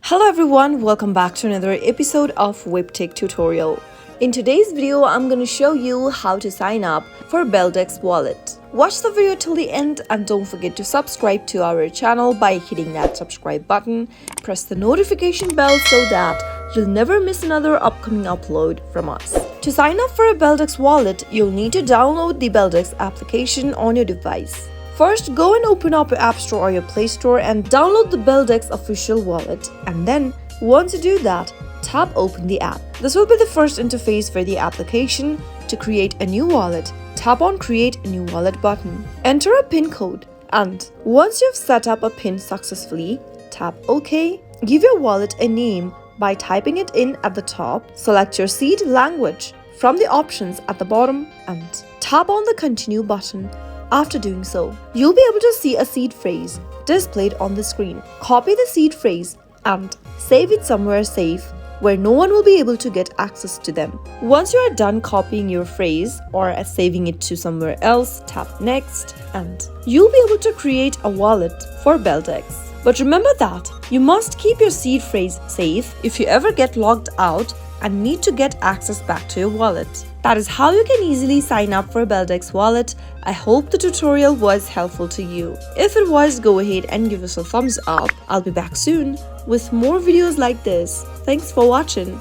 Hello everyone, welcome back to another episode of Webtech Tutorial. In today's video, I'm going to show you how to sign up for Beldex Wallet. Watch the video till the end and don't forget to subscribe to our channel by hitting that subscribe button. Press the notification bell so that you'll never miss another upcoming upload from us. To sign up for a Beldex Wallet, you'll need to download the Beldex application on your device. First, go and open up your App Store or your Play Store and download the Beldex official wallet. And then, once you do that, tap Open the app. This will be the first interface for the application. To create a new wallet, tap on Create a New Wallet button. Enter a PIN code. And once you've set up a PIN successfully, tap OK. Give your wallet a name by typing it in at the top. Select your seed language from the options at the bottom and tap on the Continue button. After doing so, you'll be able to see a seed phrase displayed on the screen. Copy the seed phrase and save it somewhere safe where no one will be able to get access to them. Once you are done copying your phrase or saving it to somewhere else, tap Next and you'll be able to create a wallet for Beldex. But remember that you must keep your seed phrase safe if you ever get logged out and need to get access back to your wallet. That is how you can easily sign up for a Beldex wallet. I hope the tutorial was helpful to you. If it was, go ahead and give us a thumbs up. I'll be back soon with more videos like this. Thanks for watching.